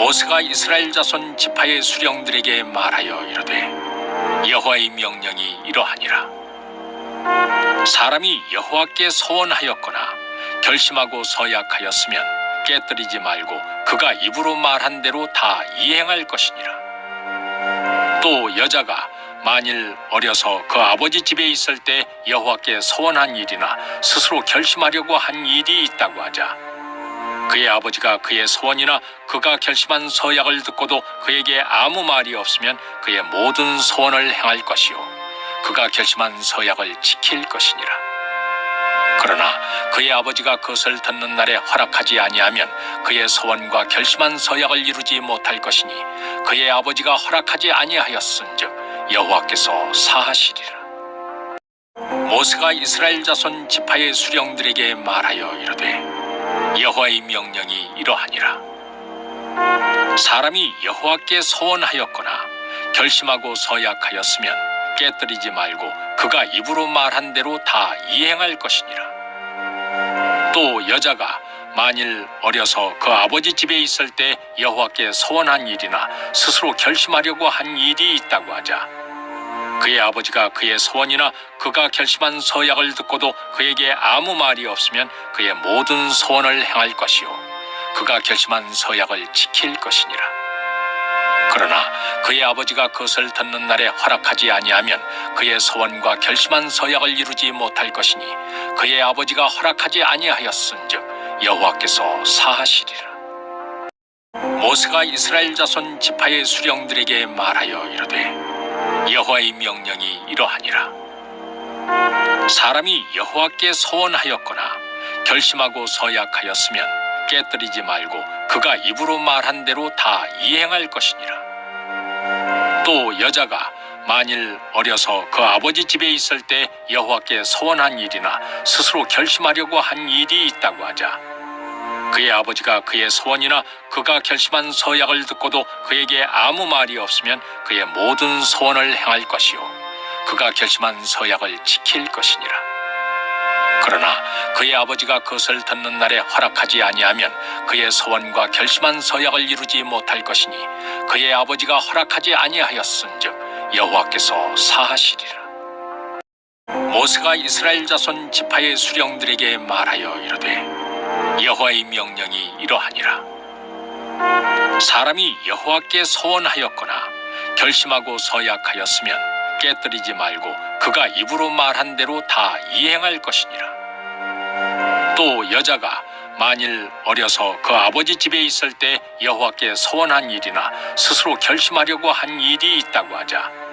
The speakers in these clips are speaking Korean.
모세가 이스라엘 자손 지파의 수령들에게 말하여 이르되 여호와의 명령이 이러하니라. 사람이 여호와께 소원하였거나 결심하고 서약하였으면 깨뜨리지 말고 그가 입으로 말한 대로 다 이행할 것이니라. 또 여자가 만일 어려서 그 아버지 집에 있을 때 여호와께 소원한 일이나 스스로 결심하려고 한 일이 있다고 하자 그의 아버지가 그의 소원이나 그가 결심한 서약을 듣고도 그에게 아무 말이 없으면 그의 모든 소원을 행할 것이요 그가 결심한 서약을 지킬 것이니라. 그러나 그의 아버지가 그것을 듣는 날에 허락하지 아니하면 그의 소원과 결심한 서약을 이루지 못할 것이니 그의 아버지가 허락하지 아니하였은즉 여호와께서 사하시리라. 모세가 이스라엘 자손 지파의 수령들에게 말하여 이르되 여호와의 명령이 이러하니라. 사람이 여호와께 소원하였거나 결심하고 서약하였으면 깨뜨리지 말고 그가 입으로 말한 대로 다 이행할 것이니라. 또 여자가 만일 어려서 그 아버지 집에 있을 때 여호와께 소원한 일이나 스스로 결심하려고 한 일이 있다고 하자 그의 아버지가 그의 소원이나 그가 결심한 서약을 듣고도 그에게 아무 말이 없으면 그의 모든 소원을 행할 것이요 그가 결심한 서약을 지킬 것이니라. 그러나 그의 아버지가 그것을 듣는 날에 허락하지 아니하면 그의 소원과 결심한 서약을 이루지 못할 것이니 그의 아버지가 허락하지 아니하였은즉 여호와께서 사하시리라. 모세가 이스라엘 자손 지파의 수령들에게 말하여 이르되 여호와의 명령이 이러하니라. 사람이 여호와께 소원하였거나 결심하고 서약하였으면 깨뜨리지 말고 그가 입으로 말한 대로 다 이행할 것이니라. 또 여자가 만일 어려서 그 아버지 집에 있을 때 여호와께 소원한 일이나 스스로 결심하려고 한 일이 있다고 하자 그의 아버지가 그의 소원이나 그가 결심한 서약을 듣고도 그에게 아무 말이 없으면 그의 모든 소원을 행할 것이요 그가 결심한 서약을 지킬 것이니라. 그러나 그의 아버지가 그것을 듣는 날에 허락하지 아니하면 그의 소원과 결심한 서약을 이루지 못할 것이니 그의 아버지가 허락하지 아니하였은즉 여호와께서 사하시리라. 모세가 이스라엘 자손 지파의 수령들에게 말하여 이르되 여호와의 명령이 이러하니라. 사람이 여호와께 소원하였거나 결심하고 서약하였으면 깨뜨리지 말고 그가 입으로 말한 대로 다 이행할 것이니라. 또 여자가 만일 어려서 그 아버지 집에 있을 때 여호와께 소원한 일이나 스스로 결심하려고 한 일이 있다고 하자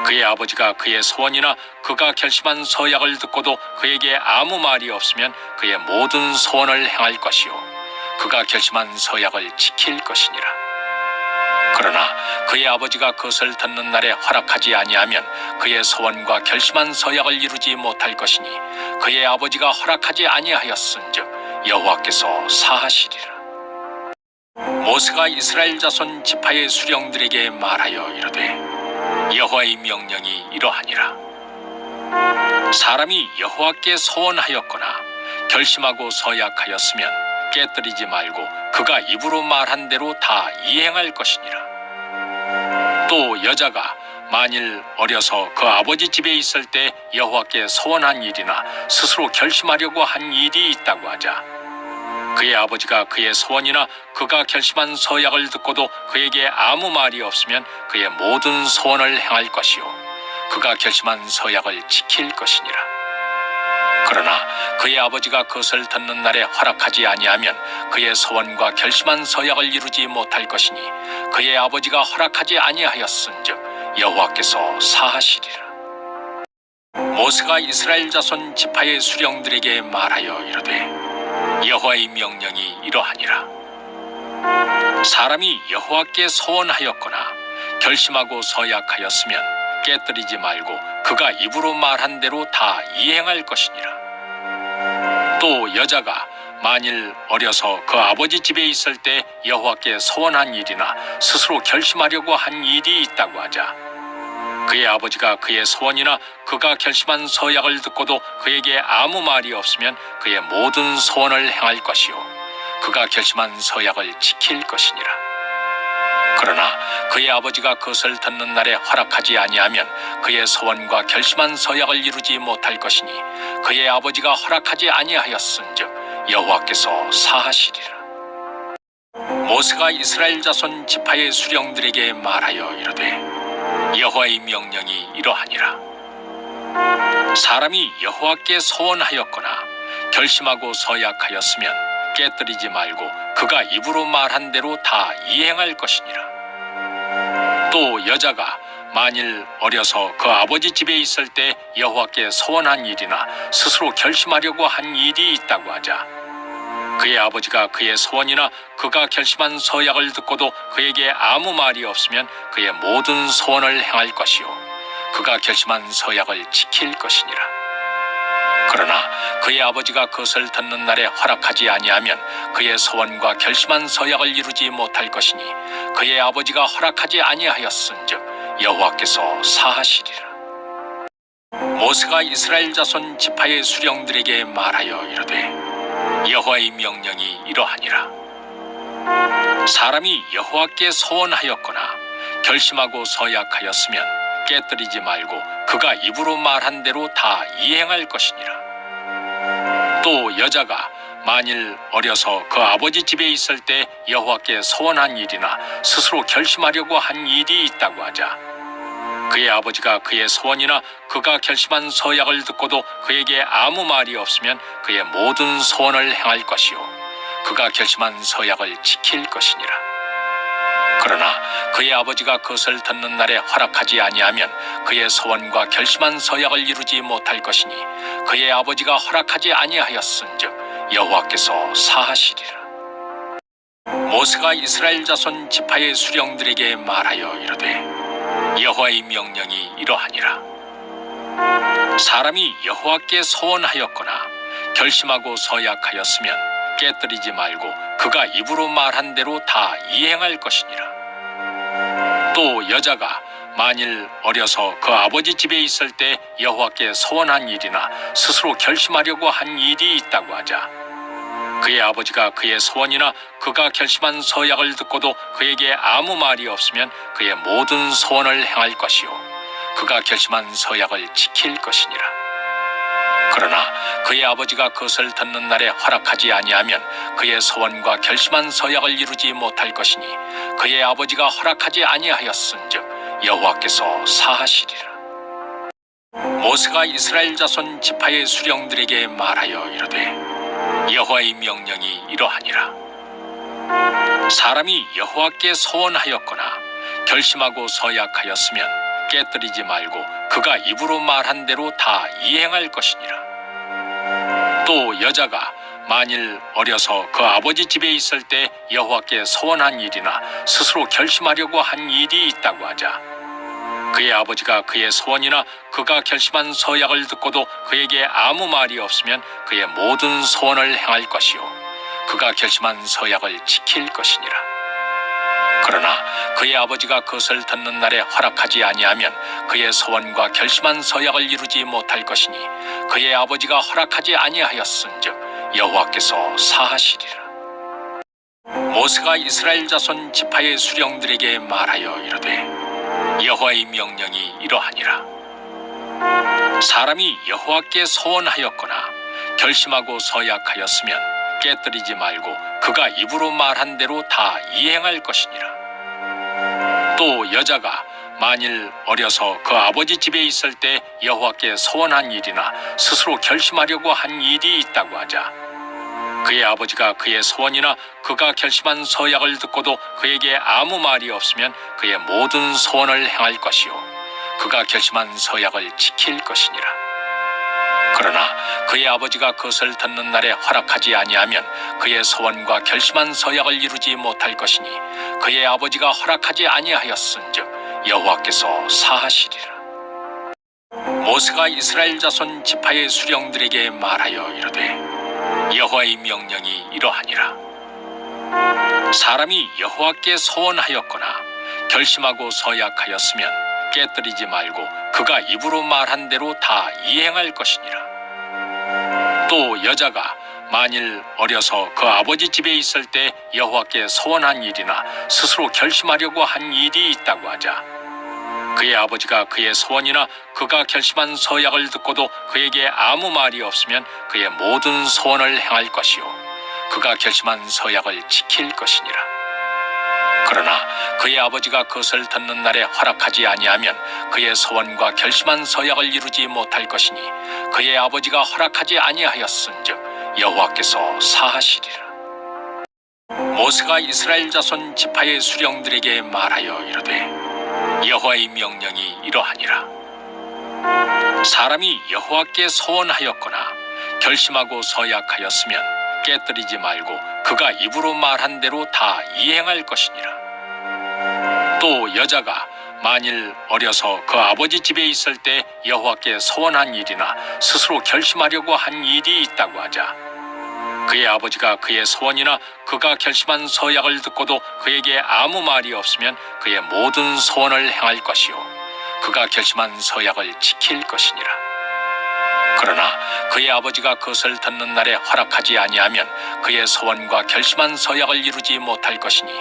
그의 아버지가 그의 소원이나 그가 결심한 서약을 듣고도 그에게 아무 말이 없으면 그의 모든 소원을 행할 것이요 그가 결심한 서약을 지킬 것이니라. 그러나 그의 아버지가 그것을 듣는 날에 허락하지 아니하면 그의 소원과 결심한 서약을 이루지 못할 것이니 그의 아버지가 허락하지 아니하였은즉 여호와께서 사하시리라. 모세가 이스라엘 자손 지파의 수령들에게 말하여 이르되 여호와의 명령이 이러하니라. 사람이 여호와께 소원하였거나 결심하고 서약하였으면 깨뜨리지 말고 그가 입으로 말한 대로 다 이행할 것이니라. 또 여자가 만일 어려서 그 아버지 집에 있을 때 여호와께 소원한 일이나 스스로 결심하려고 한 일이 있다고 하자 그의 아버지가 그의 소원이나 그가 결심한 서약을 듣고도 그에게 아무 말이 없으면 그의 모든 소원을 행할 것이요 그가 결심한 서약을 지킬 것이니라. 그러나 그의 아버지가 그것을 듣는 날에 허락하지 아니하면 그의 소원과 결심한 서약을 이루지 못할 것이니 그의 아버지가 허락하지 아니하였은즉 여호와께서 사하시리라. 모세가 이스라엘 자손 지파의 수령들에게 말하여 이르되 여호와의 명령이 이러하니라. 사람이 여호와께 소원하였거나 결심하고 서약하였으면 깨뜨리지 말고 그가 입으로 말한 대로 다 이행할 것이니라. 또 여자가 만일 어려서 그 아버지 집에 있을 때 여호와께 소원한 일이나 스스로 결심하려고 한 일이 있다고 하자 그의 아버지가 그의 소원이나 그가 결심한 서약을 듣고도 그에게 아무 말이 없으면 그의 모든 소원을 행할 것이요 그가 결심한 서약을 지킬 것이니라. 그러나 그의 아버지가 그것을 듣는 날에 허락하지 아니하면 그의 소원과 결심한 서약을 이루지 못할 것이니 그의 아버지가 허락하지 아니하였은즉 여호와께서 사하시리라. 모세가 이스라엘 자손 지파의 수령들에게 말하여 이르되 여호와의 명령이 이러하니라. 사람이 여호와께 소원하였거나 결심하고 서약하였으면 깨뜨리지 말고 그가 입으로 말한 대로 다 이행할 것이니라. 또 여자가 만일 어려서 그 아버지 집에 있을 때 여호와께 소원한 일이나 스스로 결심하려고 한 일이 있다고 하자 그의 아버지가 그의 소원이나 그가 결심한 서약을 듣고도 그에게 아무 말이 없으면 그의 모든 소원을 행할 것이요 그가 결심한 서약을 지킬 것이니라. 그러나 그의 아버지가 그것을 듣는 날에 허락하지 아니하면 그의 소원과 결심한 서약을 이루지 못할 것이니 그의 아버지가 허락하지 아니하였은즉 여호와께서 사하시리라. 모세가 이스라엘 자손 지파의 수령들에게 말하여 이르되 여호와의 명령이 이러하니라. 사람이 여호와께 소원하였거나 결심하고 서약하였으면 깨뜨리지 말고 그가 입으로 말한 대로 다 이행할 것이니라. 또 여자가 만일 어려서 그 아버지 집에 있을 때 여호와께 소원한 일이나 스스로 결심하려고 한 일이 있다고 하자 그의 아버지가 그의 소원이나 그가 결심한 서약을 듣고도 그에게 아무 말이 없으면 그의 모든 소원을 행할 것이요 그가 결심한 서약을 지킬 것이니라. 그러나 그의 아버지가 그것을 듣는 날에 허락하지 아니하면 그의 소원과 결심한 서약을 이루지 못할 것이니 그의 아버지가 허락하지 아니하였은즉 여호와께서 사하시리라. 모세가 이스라엘 자손 지파의 수령들에게 말하여 이르되 여호와의 명령이 이러하니라. 사람이 여호와께 소원하였거나 결심하고 서약하였으면 깨뜨리지 말고 그가 입으로 말한 대로 다 이행할 것이니라. 또 여자가 만일 어려서 그 아버지 집에 있을 때 여호와께 소원한 일이나 스스로 결심하려고 한 일이 있다고 하자 그의 아버지가 그의 소원이나 그가 결심한 서약을 듣고도 그에게 아무 말이 없으면 그의 모든 소원을 행할 것이요 그가 결심한 서약을 지킬 것이니라. 그러나 그의 아버지가 그것을 듣는 날에 허락하지 아니하면 그의 소원과 결심한 서약을 이루지 못할 것이니 그의 아버지가 허락하지 아니하였은즉 여호와께서 사하시리라. 모세가 이스라엘 자손 지파의 수령들에게 말하여 이르되 여호와의 명령이 이러하니라. 사람이 여호와께 소원하였거나 결심하고 서약하였으면 깨뜨리지 말고 그가 입으로 말한 대로 다 이행할 것이니라. 또 여자가 만일 어려서 그 아버지 집에 있을 때 여호와께 소원한 일이나 스스로 결심하려고 한 일이 있다고 하자 그의 아버지가 그의 소원이나 그가 결심한 서약을 듣고도 그에게 아무 말이 없으면 그의 모든 소원을 행할 것이요 그가 결심한 서약을 지킬 것이니라. 그러나 그의 아버지가 그것을 듣는 날에 허락하지 아니하면 그의 소원과 결심한 서약을 이루지 못할 것이니 그의 아버지가 허락하지 아니하였은즉 여호와께서 사하시리라. 모세가 이스라엘 자손 지파의 수령들에게 말하여 이르되 여호와의 명령이 이러하니라. 사람이 여호와께 소원하였거나 결심하고 서약하였으면 깨뜨리지 말고 그가 입으로 말한 대로 다 이행할 것이니라. 또 여자가 만일 어려서 그 아버지 집에 있을 때 여호와께 소원한 일이나 스스로 결심하려고 한 일이 있다고 하자 그의 아버지가 그의 소원이나 그가 결심한 서약을 듣고도 그에게 아무 말이 없으면 그의 모든 소원을 행할 것이요 그가 결심한 서약을 지킬 것이니라. 그러나 그의 아버지가 그것을 듣는 날에 허락하지 아니하면 그의 소원과 결심한 서약을 이루지 못할 것이니 그의 아버지가 허락하지 아니하였은즉 여호와께서 사하시리라. 모세가 이스라엘 자손 지파의 수령들에게 말하여 이르되 여호와의 명령이 이러하니라. 사람이 여호와께 소원하였거나 결심하고 서약하였으면 깨뜨리지 말고 그가 입으로 말한 대로 다 이행할 것이니라. 또 여자가 만일 어려서 그 아버지 집에 있을 때 여호와께 소원한 일이나 스스로 결심하려고 한 일이 있다고 하자, 그의 아버지가 그의 소원이나 그가 결심한 서약을 듣고도 그에게 아무 말이 없으면 그의 모든 소원을 행할 것이요 그가 결심한 서약을 지킬 것이니라. 그러나 그의 아버지가 그것을 듣는 날에 허락하지 아니하면 그의 소원과 결심한 서약을 이루지 못할 것이니 그의 아버지가 허락하지 아니하였은즉 여호와께서 사하시리라. 모세가 이스라엘 자손 지파의 수령들에게 말하여 이르되, 여호와의 명령이 이러하니라. 사람이 여호와께 소원하였거나 결심하고 서약하였으면 깨뜨리지 말고 그가 입으로 말한 대로 다 이행할 것이니라. 또 여자가 만일 어려서 그 아버지 집에 있을 때 여호와께 소원한 일이나 스스로 결심하려고 한 일이 있다고 하자, 그의 아버지가 그의 소원이나 그가 결심한 서약을 듣고도 그에게 아무 말이 없으면 그의 모든 소원을 행할 것이요 그가 결심한 서약을 지킬 것이니라. 그러나 그의 아버지가 그것을 듣는 날에 허락하지 아니하면 그의 소원과 결심한 서약을 이루지 못할 것이니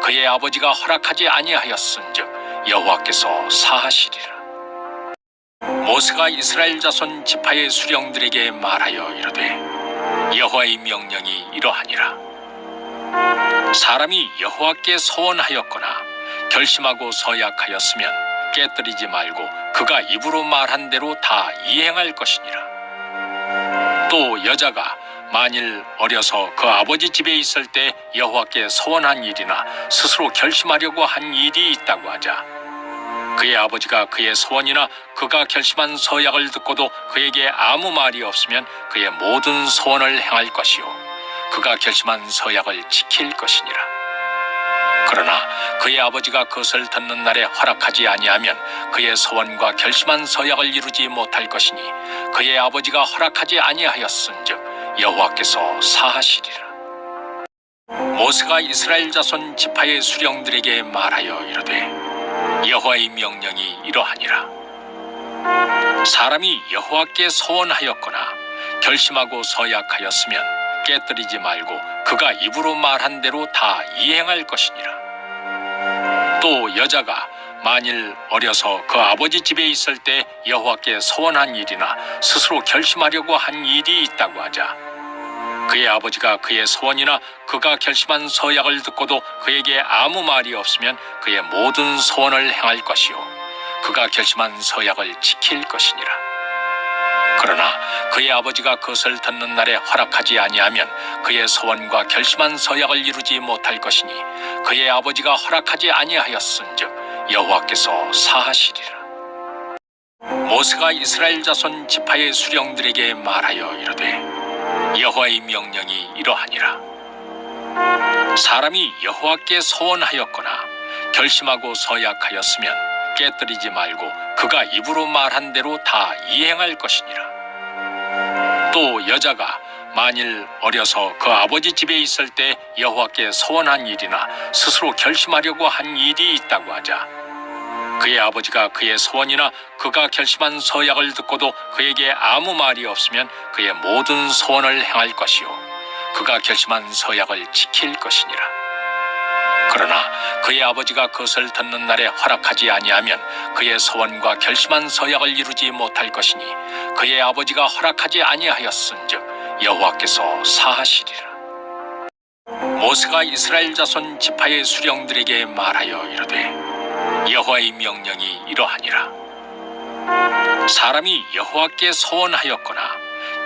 그의 아버지가 허락하지 아니하였은즉 여호와께서 사하시리라. 모세가 이스라엘 자손 지파의 수령들에게 말하여 이르되, 여호와의 명령이 이러하니라. 사람이 여호와께 소원하였거나 결심하고 서약하였으면 깨뜨리지 말고 그가 입으로 말한 대로 다 이행할 것이니라. 또 여자가 만일 어려서 그 아버지 집에 있을 때 여호와께 소원한 일이나 스스로 결심하려고 한 일이 있다고 하자, 그의 아버지가 그의 소원이나 그가 결심한 서약을 듣고도 그에게 아무 말이 없으면 그의 모든 소원을 행할 것이요 그가 결심한 서약을 지킬 것이니라. 그러나 그의 아버지가 그것을 듣는 날에 허락하지 아니하면 그의 소원과 결심한 서약을 이루지 못할 것이니 그의 아버지가 허락하지 아니하였은즉 여호와께서 사하시리라. 모세가 이스라엘 자손 지파의 수령들에게 말하여 이르되, 여호와의 명령이 이러하니라. 사람이 여호와께 소원하였거나 결심하고 서약하였으면 깨뜨리지 말고 그가 입으로 말한 대로 다 이행할 것이니라. 또 여자가 만일 어려서 그 아버지 집에 있을 때 여호와께 소원한 일이나 스스로 결심하려고 한 일이 있다고 하자, 그의 아버지가 그의 소원이나 그가 결심한 서약을 듣고도 그에게 아무 말이 없으면 그의 모든 소원을 행할 것이요 그가 결심한 서약을 지킬 것이니라. 그러나 그의 아버지가 그것을 듣는 날에 허락하지 아니하면 그의 소원과 결심한 서약을 이루지 못할 것이니 그의 아버지가 허락하지 아니하였은즉 여호와께서 사하시리라. 모세가 이스라엘 자손 지파의 수령들에게 말하여 이르되, 여호와의 명령이 이러하니라. 사람이 여호와께 소원하였거나 결심하고 서약하였으면 깨뜨리지 말고 그가 입으로 말한 대로 다 이행할 것이니라. 또 여자가 만일 어려서 그 아버지 집에 있을 때 여호와께 소원한 일이나 스스로 결심하려고 한 일이 있다고 하자, 그의 아버지가 그의 소원이나 그가 결심한 서약을 듣고도 그에게 아무 말이 없으면 그의 모든 소원을 행할 것이요 그가 결심한 서약을 지킬 것이니라. 그러나 그의 아버지가 그것을 듣는 날에 허락하지 아니하면 그의 소원과 결심한 서약을 이루지 못할 것이니 그의 아버지가 허락하지 아니하였은즉 여호와께서 사하시리라. 모세가 이스라엘 자손 지파의 수령들에게 말하여 이르되, 여호와의 명령이 이러하니라. 사람이 여호와께 소원하였거나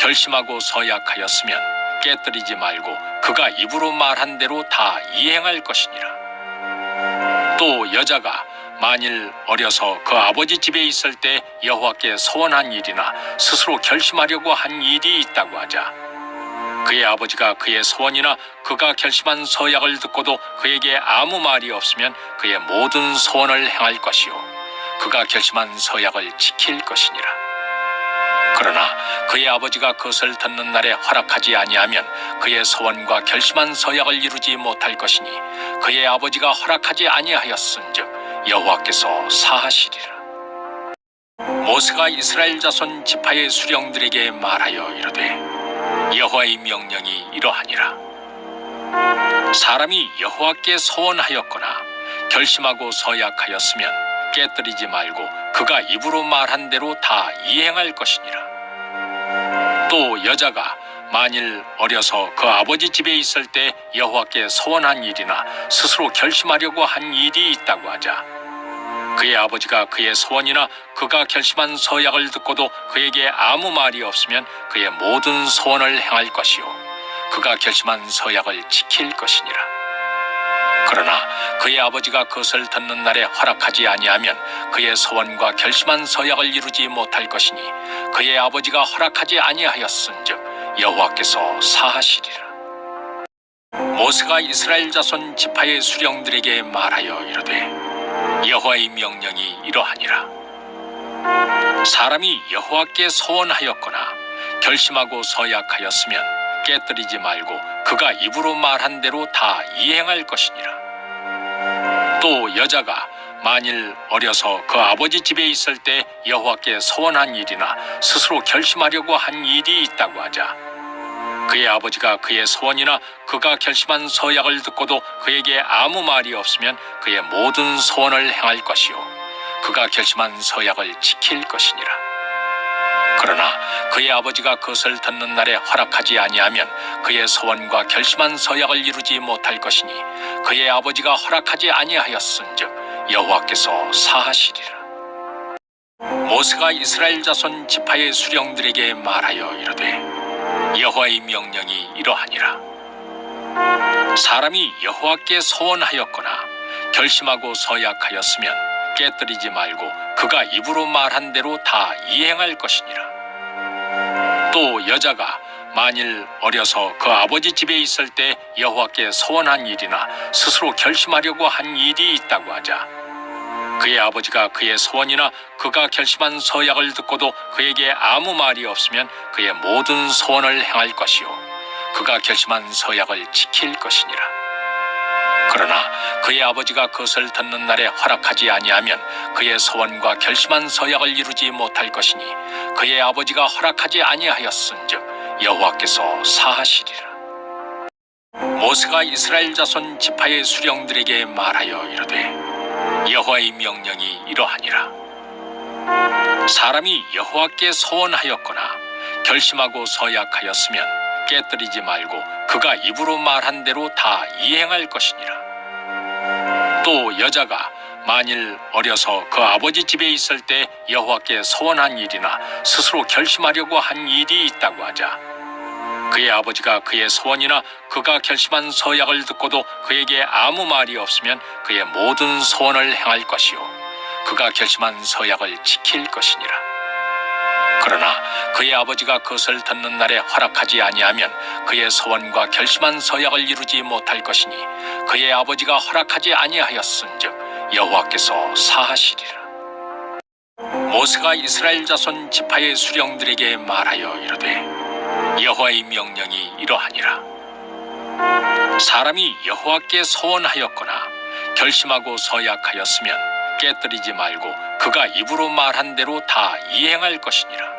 결심하고 서약하였으면 깨뜨리지 말고 그가 입으로 말한 대로 다 이행할 것이니라. 또 여자가 만일 어려서 그 아버지 집에 있을 때 여호와께 소원한 일이나 스스로 결심하려고 한 일이 있다고 하자, 그의 아버지가 그의 소원이나 그가 결심한 서약을 듣고도 그에게 아무 말이 없으면 그의 모든 소원을 행할 것이요 그가 결심한 서약을 지킬 것이니라. 그러나 그의 아버지가 그것을 듣는 날에 허락하지 아니하면 그의 소원과 결심한 서약을 이루지 못할 것이니 그의 아버지가 허락하지 아니하였은즉 여호와께서 사하시리라. 모세가 이스라엘 자손 지파의 수령들에게 말하여 이르되, 여호와의 명령이 이러하니라. 사람이 여호와께 소원하였거나 결심하고 서약하였으면 깨뜨리지 말고 그가 입으로 말한 대로 다 이행할 것이니라. 또 여자가 만일 어려서 그 아버지 집에 있을 때 여호와께 소원한 일이나 스스로 결심하려고 한 일이 있다고 하자, 그의 아버지가 그의 소원이나 그가 결심한 서약을 듣고도 그에게 아무 말이 없으면 그의 모든 소원을 행할 것이요 그가 결심한 서약을 지킬 것이니라. 그러나 그의 아버지가 그것을 듣는 날에 허락하지 아니하면 그의 소원과 결심한 서약을 이루지 못할 것이니 그의 아버지가 허락하지 아니하였은즉 여호와께서 사하시리라. 모세가 이스라엘 자손 지파의 수령들에게 말하여 이르되 여호와의 명령이 이러하니라. 사람이 여호와께 소원하였거나 결심하고 서약하였으면 깨뜨리지 말고 그가 입으로 말한 대로 다 이행할 것이니라. 또 여자가 만일 어려서 그 아버지 집에 있을 때 여호와께 소원한 일이나 스스로 결심하려고 한 일이 있다고 하자, 그의 아버지가 그의 소원이나 그가 결심한 서약을 듣고도 그에게 아무 말이 없으면 그의 모든 소원을 행할 것이요 그가 결심한 서약을 지킬 것이니라. 그러나 그의 아버지가 그것을 듣는 날에 허락하지 아니하면 그의 소원과 결심한 서약을 이루지 못할 것이니 그의 아버지가 허락하지 아니하였은즉 여호와께서 사하시리라. 모세가 이스라엘 자손 지파의 수령들에게 말하여 이르되 여호와의 명령이 이러하니라. 사람이 여호와께 소원하였거나 결심하고 서약하였으면 깨뜨리지 말고 그가 입으로 말한 대로 다 이행할 것이니라. 또 여자가 만일 어려서 그 아버지 집에 있을 때 여호와께 소원한 일이나 스스로 결심하려고 한 일이 있다고 하자, 그의 아버지가 그의 소원이나 그가 결심한 서약을 듣고도 그에게 아무 말이 없으면 그의 모든 소원을 행할 것이요 그가 결심한 서약을 지킬 것이니라. 그러나 그의 아버지가 그것을 듣는 날에 허락하지 아니하면 그의 소원과 결심한 서약을 이루지 못할 것이니 그의 아버지가 허락하지 아니하였은즉 여호와께서 사하시리라. 모세가 이스라엘 자손 지파의 수령들에게 말하여 이르되 여호와의 명령이 이러하니라. 사람이 여호와께 소원하였거나 결심하고 서약하였으면 깨뜨리지 말고 그가 입으로 말한 대로 다 이행할 것이니라. 또 여자가 만일 어려서 그 아버지 집에 있을 때 여호와께 소원한 일이나 스스로 결심하려고 한 일이 있다고 하자, 그의 아버지가 그의 소원이나 그가 결심한 서약을 듣고도 그에게 아무 말이 없으면 그의 모든 소원을 행할 것이요 그가 결심한 서약을 지킬 것이니라. 그러나 그의 아버지가 그것을 듣는 날에 허락하지 아니하면 그의 소원과 결심한 서약을 이루지 못할 것이니 그의 아버지가 허락하지 아니하였은즉 여호와께서 사하시리라. 모세가 이스라엘 자손 지파의 수령들에게 말하여 이르되 여호와의 명령이 이러하니라. 사람이 여호와께 소원하였거나 결심하고 서약하였으면 깨뜨리지 말고 그가 입으로 말한 대로 다 이행할 것이니라.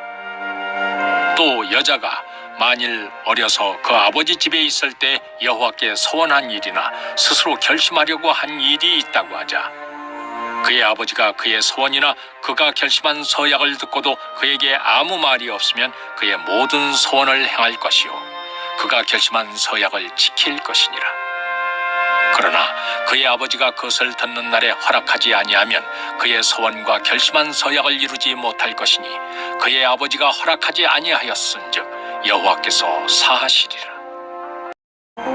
또 여자가 만일 어려서 그 아버지 집에 있을 때 여호와께 소원한 일이나 스스로 결심하려고 한 일이 있다고 하자, 그의 아버지가 그의 소원이나 그가 결심한 서약을 듣고도 그에게 아무 말이 없으면 그의 모든 소원을 행할 것이요 그가 결심한 서약을 지킬 것이니라. 그러나 그의 아버지가 그것을 듣는 날에 허락하지 아니하면 그의 소원과 결심한 서약을 이루지 못할 것이니 그의 아버지가 허락하지 아니하였은즉 여호와께서 사하시리라.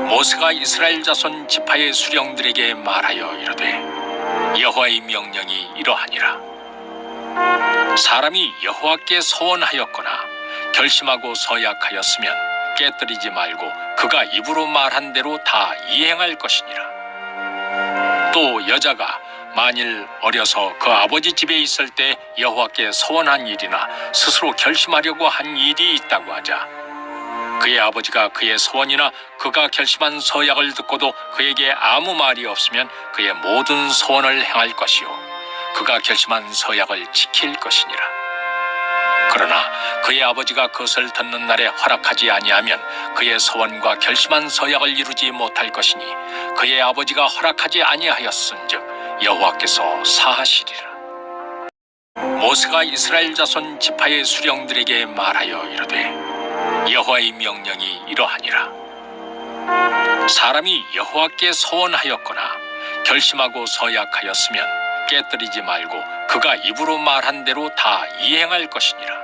모세가 이스라엘 자손 지파의 수령들에게 말하여 이르되 여호와의 명령이 이러하니라. 사람이 여호와께 소원하였거나 결심하고 서약하였으면 깨뜨리지 말고 그가 입으로 말한 대로 다 이행할 것이니라. 또 여자가 만일 어려서 그 아버지 집에 있을 때 여호와께 소원한 일이나 스스로 결심하려고 한 일이 있다고 하자, 그의 아버지가 그의 소원이나 그가 결심한 서약을 듣고도 그에게 아무 말이 없으면 그의 모든 소원을 행할 것이요 그가 결심한 서약을 지킬 것이니라. 그러나 그의 아버지가 그것을 듣는 날에 허락하지 아니하면 그의 소원과 결심한 서약을 이루지 못할 것이니 그의 아버지가 허락하지 아니하였은즉 여호와께서 사하시리라. 모세가 이스라엘 자손 지파의 수령들에게 말하여 이르되 여호와의 명령이 이러하니라. 사람이 여호와께 소원하였거나 결심하고 서약하였으면 깨뜨리지 말고 그가 입으로 말한 대로 다 이행할 것이니라.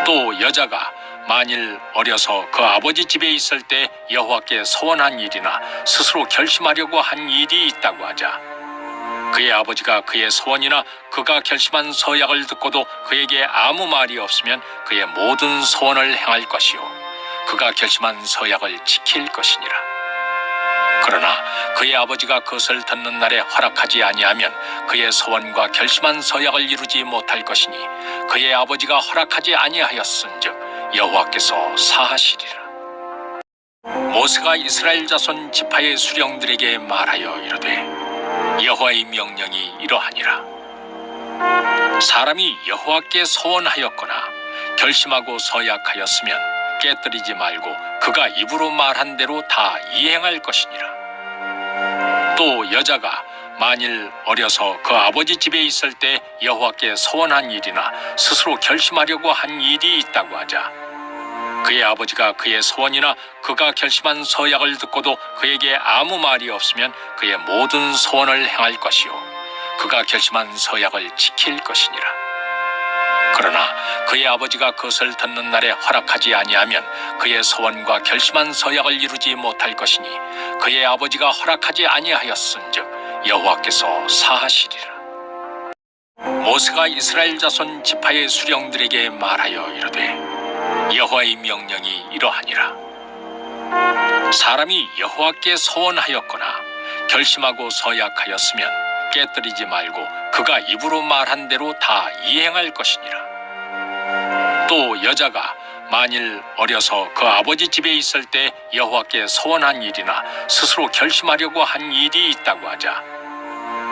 또 여자가 만일 어려서 그 아버지 집에 있을 때 여호와께 소원한 일이나 스스로 결심하려고 한 일이 있다고 하자 그의 아버지가 그의 소원이나 그가 결심한 서약을 듣고도 그에게 아무 말이 없으면 그의 모든 소원을 행할 것이요 그가 결심한 서약을 지킬 것이니라. 그러나 그의 아버지가 그것을 듣는 날에 허락하지 아니하면 그의 소원과 결심한 서약을 이루지 못할 것이니 그의 아버지가 허락하지 아니하였은즉 여호와께서 사하시리라. 모세가 이스라엘 자손 지파의 수령들에게 말하여 이르되 여호와의 명령이 이러하니라. 사람이 여호와께 소원하였거나 결심하고 서약하였으면 깨뜨리지 말고 그가 입으로 말한 대로 다 이행할 것이니라. 또 여자가 만일 어려서 그 아버지 집에 있을 때 여호와께 소원한 일이나 스스로 결심하려고 한 일이 있다고 하자 그의 아버지가 그의 소원이나 그가 결심한 서약을 듣고도 그에게 아무 말이 없으면 그의 모든 소원을 행할 것이요 그가 결심한 서약을 지킬 것이니라. 그러나 그의 아버지가 그것을 듣는 날에 허락하지 아니하면 그의 소원과 결심한 서약을 이루지 못할 것이니 그의 아버지가 허락하지 아니하였은즉 여호와께서 사하시리라. 모세가 이스라엘 자손 지파의 수령들에게 말하여 이르되 여호와의 명령이 이러하니라. 사람이 여호와께 소원하였거나 결심하고 서약하였으면 깨뜨리지 말고 그가 입으로 말한 대로 다 이행할 것이니라. 또 여자가 만일 어려서 그 아버지 집에 있을 때 여호와께 소원한 일이나 스스로 결심하려고 한 일이 있다고 하자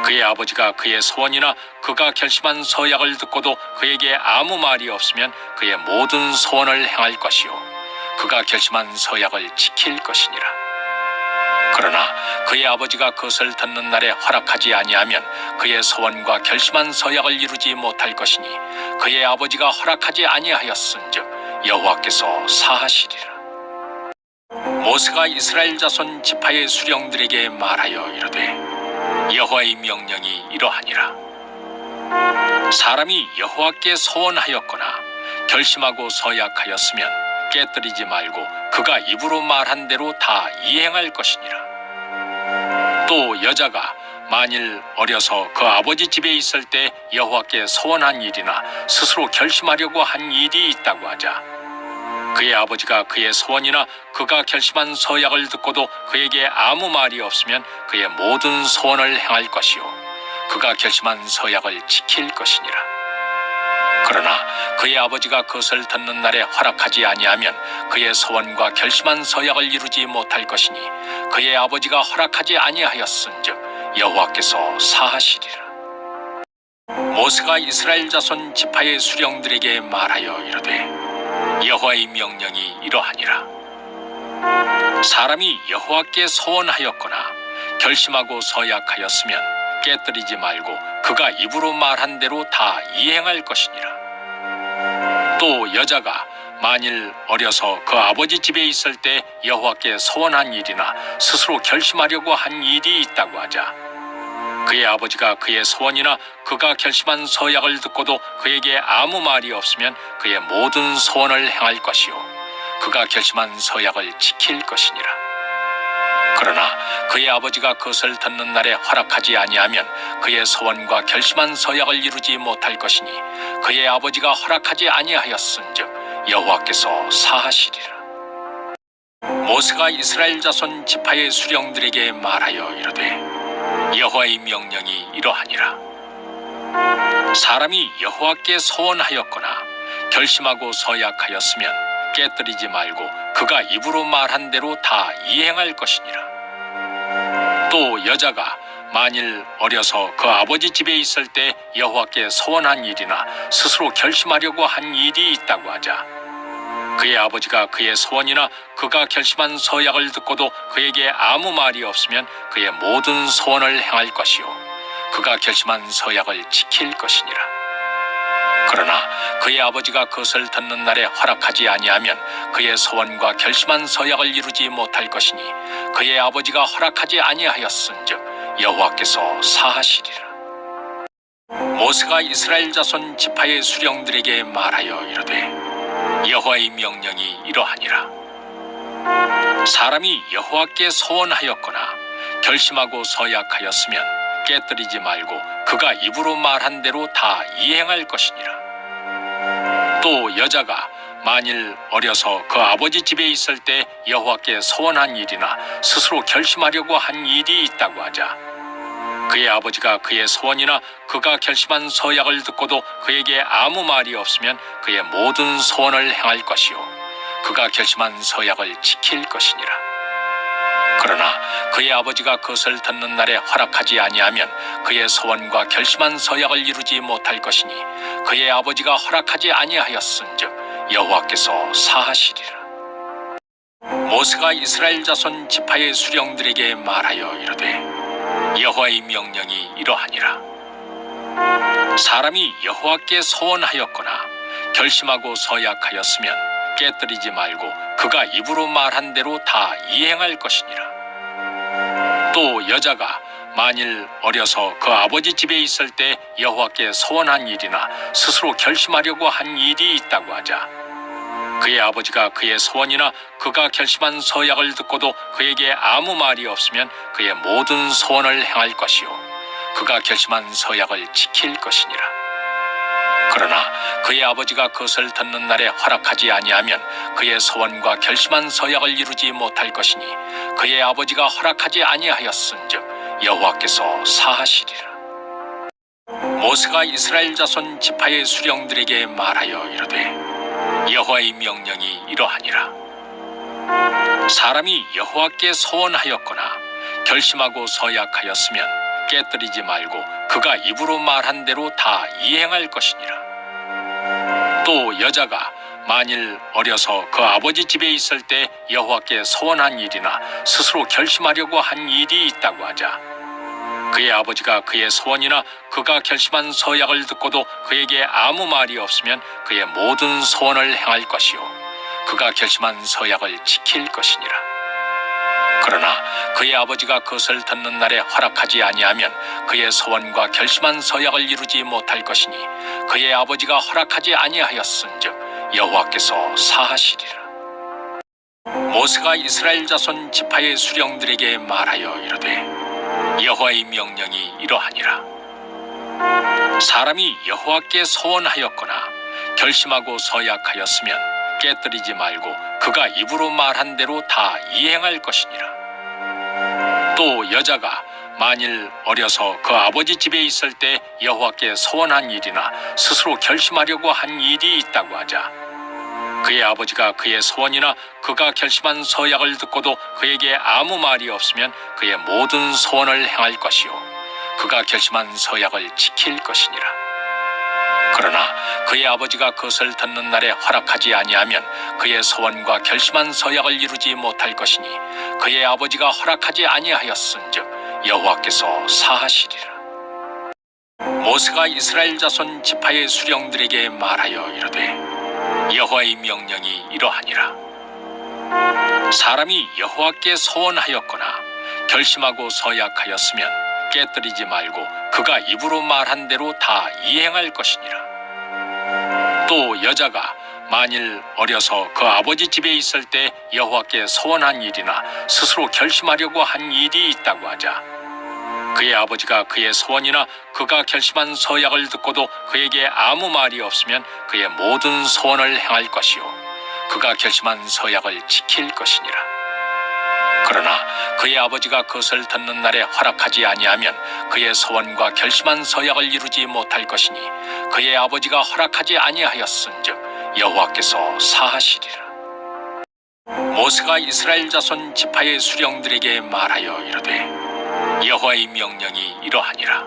그의 아버지가 그의 소원이나 그가 결심한 서약을 듣고도 그에게 아무 말이 없으면 그의 모든 소원을 행할 것이요 그가 결심한 서약을 지킬 것이니라. 그러나 그의 아버지가 그것을 듣는 날에 허락하지 아니하면 그의 소원과 결심한 서약을 이루지 못할 것이니 그의 아버지가 허락하지 아니하였은즉 여호와께서 사하시리라. 모세가 이스라엘 자손 지파의 수령들에게 말하여 이르되 여호와의 명령이 이러하니라. 사람이 여호와께 소원하였거나 결심하고 서약하였으면 깨뜨리지 말고 그가 입으로 말한 대로 다 이행할 것이니라. 또 여자가 만일 어려서 그 아버지 집에 있을 때 여호와께 소원한 일이나 스스로 결심하려고 한 일이 있다고 하자 그의 아버지가 그의 소원이나 그가 결심한 서약을 듣고도 그에게 아무 말이 없으면 그의 모든 소원을 행할 것이요 그가 결심한 서약을 지킬 것이니라. 그러나 그의 아버지가 그것을 듣는 날에 허락하지 아니하면 그의 소원과 결심한 서약을 이루지 못할 것이니 그의 아버지가 허락하지 아니하였은즉 여호와께서 사하시리라. 모세가 이스라엘 자손 지파의 수령들에게 말하여 이르되 여호와의 명령이 이러하니라. 사람이 여호와께 소원하였거나 결심하고 서약하였으면 깨뜨리지 말고 그가 입으로 말한 대로 다 이행할 것이니라. 또 여자가 만일 어려서 그 아버지 집에 있을 때 여호와께 소원한 일이나 스스로 결심하려고 한 일이 있다고 하자 그의 아버지가 그의 소원이나 그가 결심한 서약을 듣고도 그에게 아무 말이 없으면 그의 모든 소원을 행할 것이요 그가 결심한 서약을 지킬 것이니라. 그러나 그의 아버지가 그것을 듣는 날에 허락하지 아니하면 그의 소원과 결심한 서약을 이루지 못할 것이니 그의 아버지가 허락하지 아니하였은즉 여호와께서 사하시리라. 모세가 이스라엘 자손 지파의 수령들에게 말하여 이르되 여호와의 명령이 이러하니라. 사람이 여호와께 소원하였거나 결심하고 서약하였으면 깨뜨리지 말고 그가 입으로 말한 대로 다 이행할 것이니라. 또 여자가 만일 어려서 그 아버지 집에 있을 때 여호와께 소원한 일이나 스스로 결심하려고 한 일이 있다고 하자, 그의 아버지가 그의 소원이나 그가 결심한 서약을 듣고도 그에게 아무 말이 없으면 그의 모든 소원을 행할 것이요 그가 결심한 서약을 지킬 것이니라. 그러나 그의 아버지가 그것을 듣는 날에 허락하지 아니하면 그의 소원과 결심한 서약을 이루지 못할 것이니 그의 아버지가 허락하지 아니하였은즉 여호와께서 사하시리라. 모세가 이스라엘 자손 지파의 수령들에게 말하여 이르되, 여호와의 명령이 이러하니라. 사람이 여호와께 소원하였거나 결심하고 서약하였으면 깨뜨리지 말고 그가 입으로 말한 대로 다 이행할 것이니라. 또 여자가 만일 어려서 그 아버지 집에 있을 때 여호와께 소원한 일이나 스스로 결심하려고 한 일이 있다고 하자, 그의 아버지가 그의 소원이나 그가 결심한 서약을 듣고도 그에게 아무 말이 없으면 그의 모든 소원을 행할 것이요 그가 결심한 서약을 지킬 것이니라. 그러나 그의 아버지가 그것을 듣는 날에 허락하지 아니하면 그의 소원과 결심한 서약을 이루지 못할 것이니 그의 아버지가 허락하지 아니하였은즉 여호와께서 사하시리라. 모세가 이스라엘 자손 지파의 수령들에게 말하여 이르되, 여호와의 명령이 이러하니라. 사람이 여호와께 소원하였거나 결심하고 서약하였으면 깨뜨리지 말고 그가 입으로 말한 대로 다 이행할 것이니라. 또 여자가 만일 어려서 그 아버지 집에 있을 때 여호와께 소원한 일이나 스스로 결심하려고 한 일이 있다고 하자, 그의 아버지가 그의 소원이나 그가 결심한 서약을 듣고도 그에게 아무 말이 없으면 그의 모든 소원을 행할 것이요 그가 결심한 서약을 지킬 것이니라. 그러나 그의 아버지가 그것을 듣는 날에 허락하지 아니하면 그의 소원과 결심한 서약을 이루지 못할 것이니 그의 아버지가 허락하지 아니하였은즉 여호와께서 사하시리라. 모세가 이스라엘 자손 지파의 수령들에게 말하여 이르되, 여호와의 명령이 이러하니라. 사람이 여호와께 소원하였거나 결심하고 서약하였으면 깨뜨리지 말고 그가 입으로 말한 대로 다 이행할 것이니라. 또 여자가 만일 어려서 그 아버지 집에 있을 때 여호와께 소원한 일이나 스스로 결심하려고 한 일이 있다고 하자, 그의 아버지가 그의 소원이나 그가 결심한 서약을 듣고도 그에게 아무 말이 없으면 그의 모든 소원을 행할 것이요 그가 결심한 서약을 지킬 것이니라. 그러나 그의 아버지가 그것을 듣는 날에 허락하지 아니하면 그의 소원과 결심한 서약을 이루지 못할 것이니 그의 아버지가 허락하지 아니하였은즉 여호와께서 사하시리라. 모세가 이스라엘 자손 지파의 수령들에게 말하여 이르되, 여호와의 명령이 이러하니라. 사람이 여호와께 소원하였거나 결심하고 서약하였으면 깨뜨리지 말고 그가 입으로 말한 대로 다 이행할 것이니라. 또 여자가 만일 어려서 그 아버지 집에 있을 때 여호와께 소원한 일이나 스스로 결심하려고 한 일이 있다고 하자, 그의 아버지가 그의 소원이나 그가 결심한 서약을 듣고도 그에게 아무 말이 없으면 그의 모든 소원을 행할 것이요 그가 결심한 서약을 지킬 것이니라. 그러나 그의 아버지가 그것을 듣는 날에 허락하지 아니하면 그의 소원과 결심한 서약을 이루지 못할 것이니 그의 아버지가 허락하지 아니하였은즉 여호와께서 사하시리라. 모세가 이스라엘 자손 지파의 수령들에게 말하여 이르되, 여호와의 명령이 이러하니라. 사람이 여호와께 소원하였거나 결심하고 서약하였으면 깨뜨리지 말고 그가 입으로 말한 대로 다 이행할 것이니라. 또 여자가 만일 어려서 그 아버지 집에 있을 때 여호와께 소원한 일이나 스스로 결심하려고 한 일이 있다고 하자, 그의 아버지가 그의 소원이나 그가 결심한 서약을 듣고도 그에게 아무 말이 없으면 그의 모든 소원을 행할 것이요 그가 결심한 서약을 지킬 것이니라. 그러나 그의 아버지가 그것을 듣는 날에 허락하지 아니하면 그의 소원과 결심한 서약을 이루지 못할 것이니 그의 아버지가 허락하지 아니하였은즉 여호와께서 사하시리라. 모세가 이스라엘 자손 지파의 수령들에게 말하여 이르되, 여호와의 명령이 이러하니라.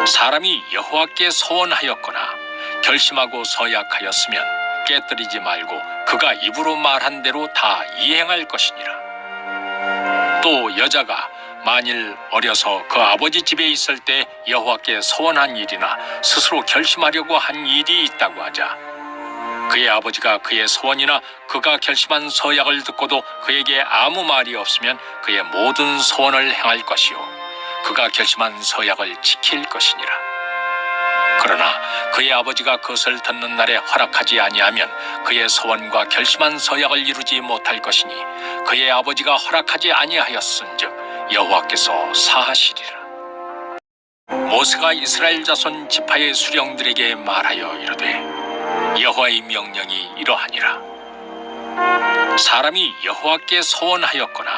사람이 여호와께 소원하였거나 결심하고 서약하였으면 깨뜨리지 말고 그가 입으로 말한 대로 다 이행할 것이니라. 또 여자가 만일 어려서 그 아버지 집에 있을 때 여호와께 소원한 일이나 스스로 결심하려고 한 일이 있다고 하자, 그의 아버지가 그의 소원이나 그가 결심한 서약을 듣고도 그에게 아무 말이 없으면 그의 모든 소원을 행할 것이요 그가 결심한 서약을 지킬 것이니라. 그러나 그의 아버지가 그것을 듣는 날에 허락하지 아니하면 그의 소원과 결심한 서약을 이루지 못할 것이니 그의 아버지가 허락하지 아니하였은즉 여호와께서 사하시리라. 모세가 이스라엘 자손 지파의 수령들에게 말하여 이르되 여호와의 명령이 이러하니라. 사람이 여호와께 소원하였거나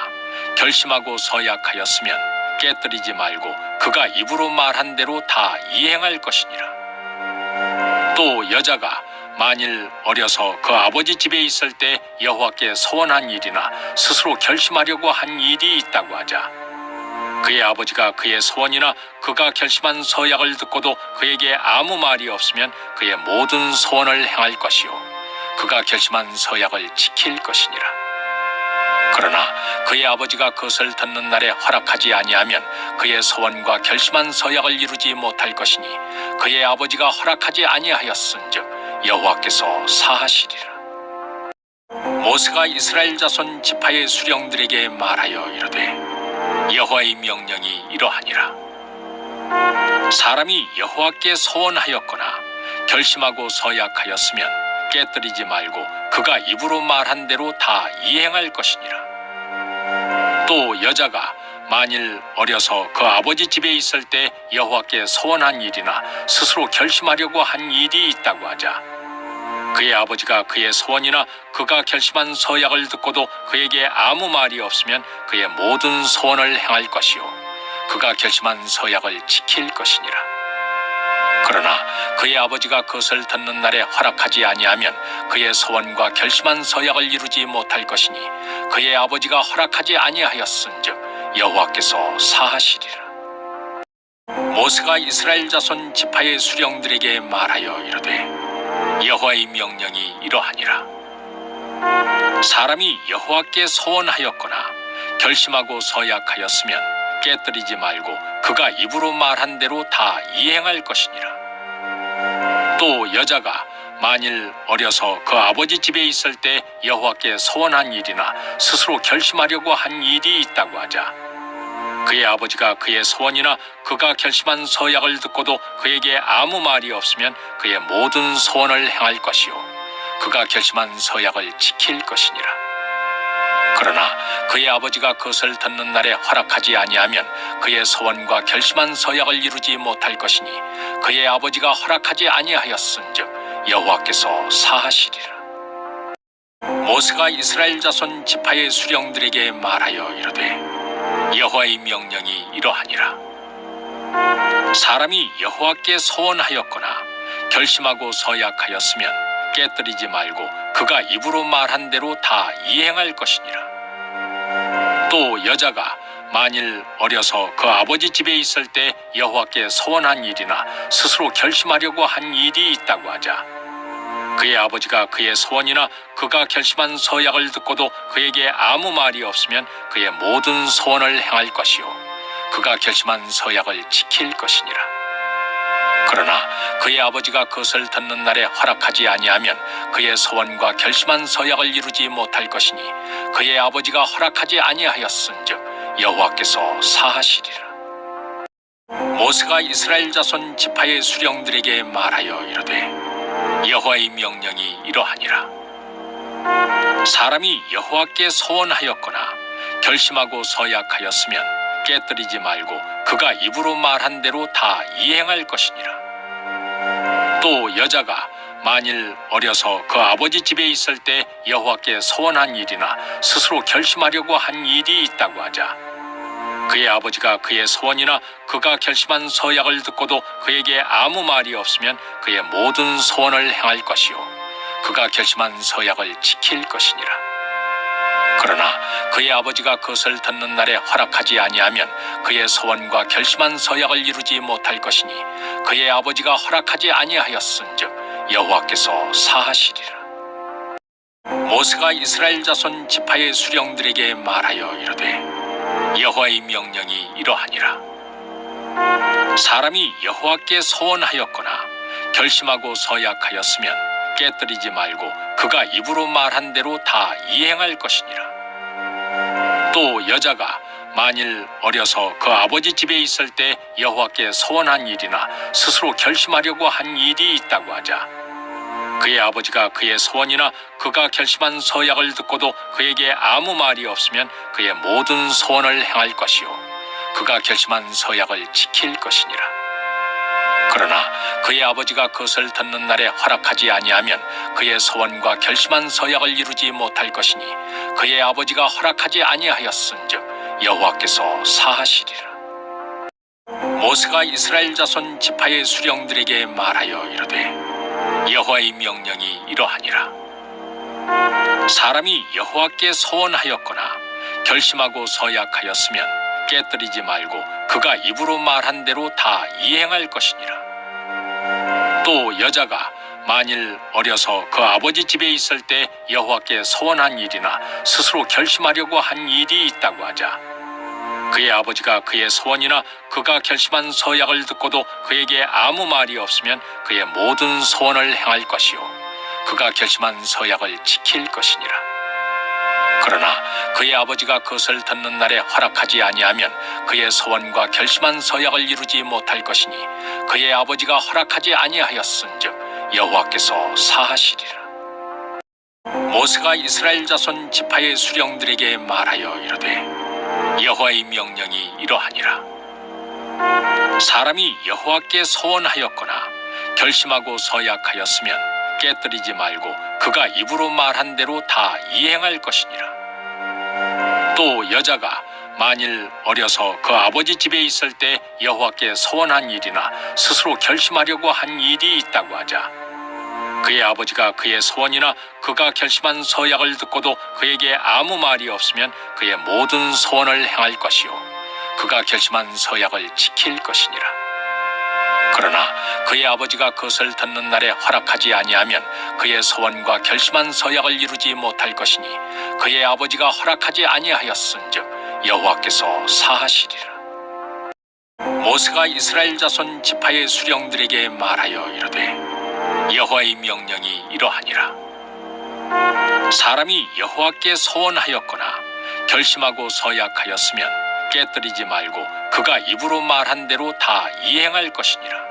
결심하고 서약하였으면 깨뜨리지 말고 그가 입으로 말한 대로 다 이행할 것이니라. 또 여자가 만일 어려서 그 아버지 집에 있을 때 여호와께 소원한 일이나 스스로 결심하려고 한 일이 있다고 하자, 그의 아버지가 그의 소원이나 그가 결심한 서약을 듣고도 그에게 아무 말이 없으면 그의 모든 소원을 행할 것이요 그가 결심한 서약을 지킬 것이니라. 그러나 그의 아버지가 그것을 듣는 날에 허락하지 아니하면 그의 소원과 결심한 서약을 이루지 못할 것이니 그의 아버지가 허락하지 아니하였은즉 여호와께서 사하시리라. 모세가 이스라엘 자손 지파의 수령들에게 말하여 이르되 여호와의 명령이 이러하니라. 사람이 여호와께 소원하였거나 결심하고 서약하였으면 깨뜨리지 말고 그가 입으로 말한 대로 다 이행할 것이니라. 또 여자가 만일 어려서 그 아버지 집에 있을 때 여호와께 소원한 일이나 스스로 결심하려고 한 일이 있다고 하자, 그의 아버지가 그의 소원이나 그가 결심한 서약을 듣고도 그에게 아무 말이 없으면 그의 모든 소원을 행할 것이요 그가 결심한 서약을 지킬 것이니라. 그러나 그의 아버지가 그것을 듣는 날에 허락하지 아니하면 그의 소원과 결심한 서약을 이루지 못할 것이니 그의 아버지가 허락하지 아니하였은즉 여호와께서 사하시리라. 모세가 이스라엘 자손 지파의 수령들에게 말하여 이르되 여호와의 명령이 이러하니라. 사람이 여호와께 소원하였거나 결심하고 서약하였으면 깨뜨리지 말고 그가 입으로 말한 대로 다 이행할 것이니라. 또 여자가 만일 어려서 그 아버지 집에 있을 때 여호와께 소원한 일이나 스스로 결심하려고 한 일이 있다고 하자, 그의 아버지가 그의 소원이나 그가 결심한 서약을 듣고도 그에게 아무 말이 없으면 그의 모든 소원을 행할 것이요 그가 결심한 서약을 지킬 것이니라. 그러나 그의 아버지가 그것을 듣는 날에 허락하지 아니하면 그의 소원과 결심한 서약을 이루지 못할 것이니 그의 아버지가 허락하지 아니하였은즉 여호와께서 사하시리라. 모세가 이스라엘 자손 지파의 수령들에게 말하여 이르되 여호와의 명령이 이러하니라. 사람이 여호와께 소원하였거나 결심하고 서약하였으면 깨뜨리지 말고 그가 입으로 말한 대로 다 이행할 것이니라. 또 여자가 만일 어려서 그 아버지 집에 있을 때 여호와께 소원한 일이나 스스로 결심하려고 한 일이 있다고 하자, 그의 아버지가 그의 소원이나 그가 결심한 서약을 듣고도 그에게 아무 말이 없으면 그의 모든 소원을 행할 것이요 그가 결심한 서약을 지킬 것이니라. 그러나 그의 아버지가 그것을 듣는 날에 허락하지 아니하면 그의 소원과 결심한 서약을 이루지 못할 것이니 그의 아버지가 허락하지 아니하였은즉 여호와께서 사하시리라. 모세가 이스라엘 자손 지파의 수령들에게 말하여 이르되 여호와의 명령이 이러하니라. 사람이 여호와께 소원하였거나 결심하고 서약하였으면 깨뜨리지 말고 그가 입으로 말한 대로 다 이행할 것이니라. 또 여자가 만일 어려서 그 아버지 집에 있을 때 여호와께 소원한 일이나 스스로 결심하려고 한 일이 있다고 하자, 그의 아버지가 그의 소원이나 그가 결심한 서약을 듣고도 그에게 아무 말이 없으면 그의 모든 소원을 행할 것이요 그가 결심한 서약을 지킬 것이니라. 그러나 그의 아버지가 그것을 듣는 날에 허락하지 아니하면 그의 소원과 결심한 서약을 이루지 못할 것이니 그의 아버지가 허락하지 아니하였은즉 여호와께서 사하시리라. 모세가 이스라엘 자손 지파의 수령들에게 말하여 이르되 여호와의 명령이 이러하니라. 사람이 여호와께 소원하였거나 결심하고 서약하였으면 깨뜨리지 말고 그가 입으로 말한 대로 다 이행할 것이니라. 또 여자가 만일 어려서 그 아버지 집에 있을 때 여호와께 소원한 일이나 스스로 결심하려고 한 일이 있다고 하자 그의 아버지가 그의 소원이나 그가 결심한 서약을 듣고도 그에게 아무 말이 없으면 그의 모든 소원을 행할 것이요 그가 결심한 서약을 지킬 것이니라. 그러나 그의 아버지가 그것을 듣는 날에 허락하지 아니하면 그의 소원과 결심한 서약을 이루지 못할 것이니 그의 아버지가 허락하지 아니하였은즉 여호와께서 사하시리라. 모세가 이스라엘 자손 지파의 수령들에게 말하여 이르되 여호와의 명령이 이러하니라. 사람이 여호와께 소원하였거나 결심하고 서약하였으면 깨뜨리지 말고 그가 입으로 말한 대로 다 이행할 것이니라. 또 여자가 만일 어려서 그 아버지 집에 있을 때 여호와께 소원한 일이나 스스로 결심하려고 한 일이 있다고 하자 그의 아버지가 그의 소원이나 그가 결심한 서약을 듣고도 그에게 아무 말이 없으면 그의 모든 소원을 행할 것이요 그가 결심한 서약을 지킬 것이니라. 그러나 그의 아버지가 그것을 듣는 날에 허락하지 아니하면 그의 소원과 결심한 서약을 이루지 못할 것이니 그의 아버지가 허락하지 아니하였은즉 여호와께서 사하시리라. 모세가 이스라엘 자손 지파의 수령들에게 말하여 이르되 여호와의 명령이 이러하니라. 사람이 여호와께 소원하였거나 결심하고 서약하였으면 깨뜨리지 말고 그가 입으로 말한 대로 다 이행할 것이니라. 또 여자가 만일 어려서 그 아버지 집에 있을 때 여호와께 소원한 일이나 스스로 결심하려고 한 일이 있다고 하자 그의 아버지가 그의 소원이나 그가 결심한 서약을 듣고도 그에게 아무 말이 없으면 그의 모든 소원을 행할 것이요 그가 결심한 서약을 지킬 것이니라. 그러나 그의 아버지가 그것을 듣는 날에 허락하지 아니하면 그의 소원과 결심한 서약을 이루지 못할 것이니 그의 아버지가 허락하지 아니하였은즉 여호와께서 사하시리라. 모세가 이스라엘 자손 지파의 수령들에게 말하여 이르되 여호와의 명령이 이러하니라. 사람이 여호와께 소원하였거나 결심하고 서약하였으면 깨뜨리지 말고 그가 입으로 말한 대로 다 이행할 것이니라.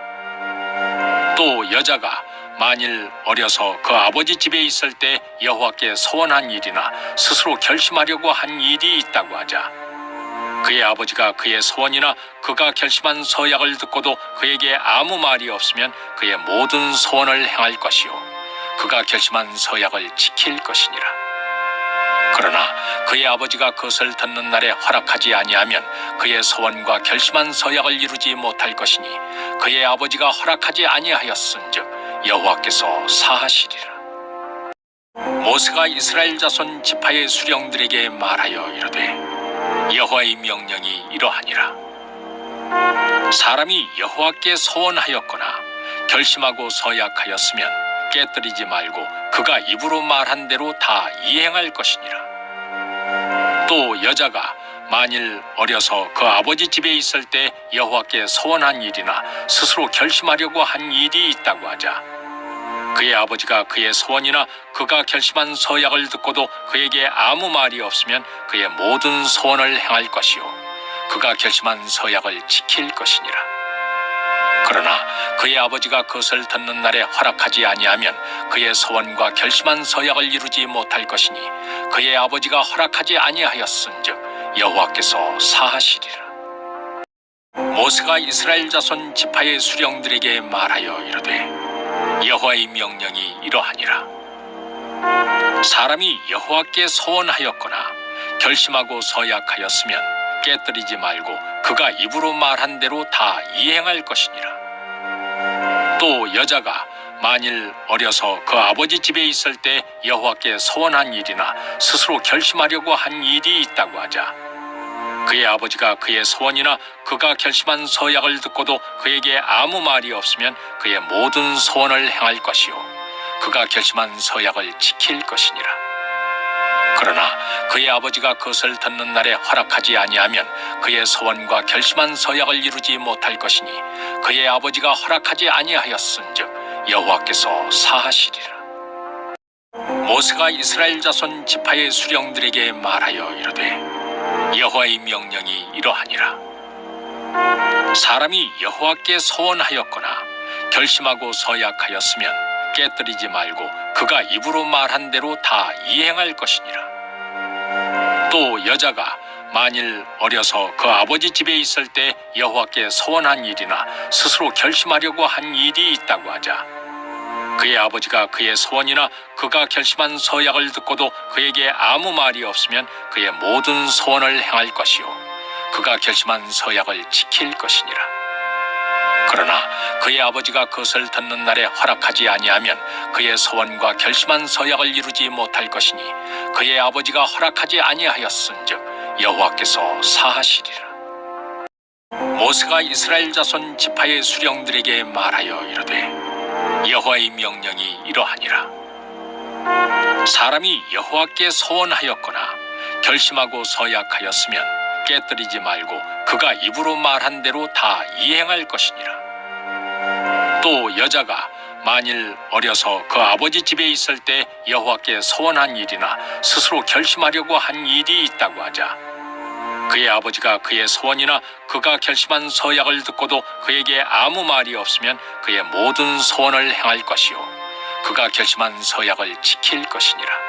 또 여자가 만일 어려서 그 아버지 집에 있을 때 여호와께 소원한 일이나 스스로 결심하려고 한 일이 있다고 하자 그의 아버지가 그의 소원이나 그가 결심한 서약을 듣고도 그에게 아무 말이 없으면 그의 모든 소원을 행할 것이요 그가 결심한 서약을 지킬 것이니라. 그러나 그의 아버지가 그것을 듣는 날에 허락하지 아니하면 그의 소원과 결심한 서약을 이루지 못할 것이니 그의 아버지가 허락하지 아니하였은즉 여호와께서 사하시리라. 모세가 이스라엘 자손 지파의 수령들에게 말하여 이르되 여호와의 명령이 이러하니라. 사람이 여호와께 소원하였거나 결심하고 서약하였으면 깨뜨리지 말고 그가 입으로 말한 대로 다 이행할 것이니라. 또 여자가 만일 어려서 그 아버지 집에 있을 때 여호와께 소원한 일이나 스스로 결심하려고 한 일이 있다고 하자 그의 아버지가 그의 소원이나 그가 결심한 서약을 듣고도 그에게 아무 말이 없으면 그의 모든 소원을 행할 것이요 그가 결심한 서약을 지킬 것이니라. 그러나 그의 아버지가 그것을 듣는 날에 허락하지 아니하면 그의 소원과 결심한 서약을 이루지 못할 것이니 그의 아버지가 허락하지 아니하였은즉 여호와께서 사하시리라. 모세가 이스라엘 자손 지파의 수령들에게 말하여 이르되 여호와의 명령이 이러하니라. 사람이 여호와께 소원하였거나 결심하고 서약하였으면 깨뜨리지 말고 그가 입으로 말한 대로 다 이행할 것이니라. 또 여자가 만일 어려서 그 아버지 집에 있을 때 여호와께 소원한 일이나 스스로 결심하려고 한 일이 있다고 하자, 그의 아버지가 그의 소원이나 그가 결심한 서약을 듣고도 그에게 아무 말이 없으면 그의 모든 소원을 행할 것이요 그가 결심한 서약을 지킬 것이니라. 그러나 그의 아버지가 그것을 듣는 날에 허락하지 아니하면 그의 소원과 결심한 서약을 이루지 못할 것이니 그의 아버지가 허락하지 아니하였은즉 여호와께서 사하시리라. 모세가 이스라엘 자손 지파의 수령들에게 말하여 이르되, 여호와의 명령이 이러하니라. 사람이 여호와께 소원하였거나 결심하고 서약하였으면 깨뜨리지 말고 그가 입으로 말한 대로 다 이행할 것이니라. 또 여자가 만일 어려서 그 아버지 집에 있을 때 여호와께 소원한 일이나 스스로 결심하려고 한 일이 있다고 하자, 그의 아버지가 그의 소원이나 그가 결심한 서약을 듣고도 그에게 아무 말이 없으면 그의 모든 소원을 행할 것이요 그가 결심한 서약을 지킬 것이니라. 그러나 그의 아버지가 그것을 듣는 날에 허락하지 아니하면 그의 소원과 결심한 서약을 이루지 못할 것이니 그의 아버지가 허락하지 아니하였은즉 여호와께서 사하시리라. 모세가 이스라엘 자손 지파의 수령들에게 말하여 이르되, 여호와의 명령이 이러하니라. 사람이 여호와께 소원하였거나 결심하고 서약하였으면 깨뜨리지 말고 그가 입으로 말한 대로 다 이행할 것이니라. 또 여자가 만일 어려서 그 아버지 집에 있을 때 여호와께 소원한 일이나 스스로 결심하려고 한 일이 있다고 하자, 그의 아버지가 그의 소원이나 그가 결심한 서약을 듣고도 그에게 아무 말이 없으면 그의 모든 소원을 행할 것이요 그가 결심한 서약을 지킬 것이니라.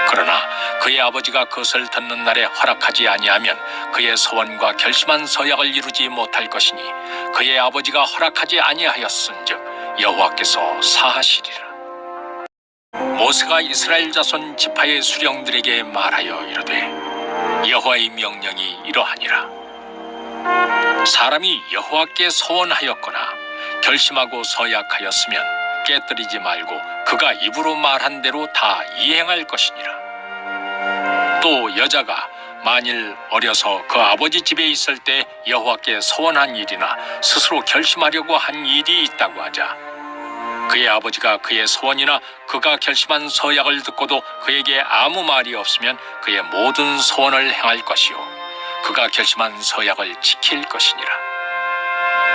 그러나 그의 아버지가 그것을 듣는 날에 허락하지 아니하면 그의 소원과 결심한 서약을 이루지 못할 것이니 그의 아버지가 허락하지 아니하였은즉 여호와께서 사하시리라. 모세가 이스라엘 자손 지파의 수령들에게 말하여 이르되, 여호와의 명령이 이러하니라. 사람이 여호와께 소원하였거나 결심하고 서약하였으면 깨뜨리지 말고 그가 입으로 말한 대로 다 이행할 것이니라. 또 여자가 만일 어려서 그 아버지 집에 있을 때 여호와께 소원한 일이나 스스로 결심하려고 한 일이 있다고 하자, 그의 아버지가 그의 소원이나 그가 결심한 서약을 듣고도 그에게 아무 말이 없으면 그의 모든 소원을 행할 것이요 그가 결심한 서약을 지킬 것이니라.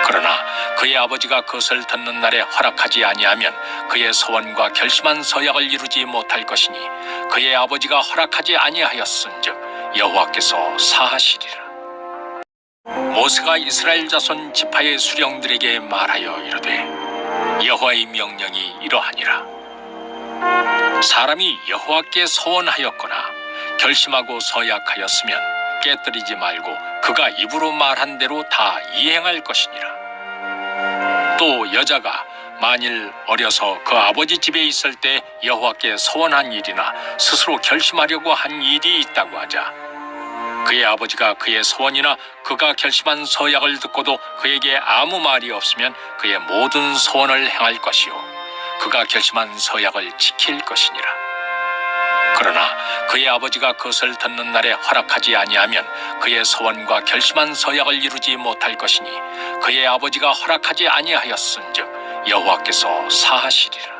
그러나 그의 아버지가 그것을 듣는 날에 허락하지 아니하면 그의 소원과 결심한 서약을 이루지 못할 것이니 그의 아버지가 허락하지 아니하였은즉 여호와께서 사하시리라. 모세가 이스라엘 자손 지파의 수령들에게 말하여 이르되, 여호와의 명령이 이러하니라. 사람이 여호와께 소원하였거나 결심하고 서약하였으면 깨뜨리지 말고 그가 입으로 말한 대로 다 이행할 것이니라. 또 여자가 만일 어려서 그 아버지 집에 있을 때 여호와께 소원한 일이나 스스로 결심하려고 한 일이 있다고 하자, 그의 아버지가 그의 소원이나 그가 결심한 서약을 듣고도 그에게 아무 말이 없으면 그의 모든 소원을 행할 것이요 그가 결심한 서약을 지킬 것이니라. 그러나 그의 아버지가 그것을 듣는 날에 허락하지 아니하면 그의 소원과 결심한 서약을 이루지 못할 것이니 그의 아버지가 허락하지 아니하였은즉 여호와께서 사하시리라.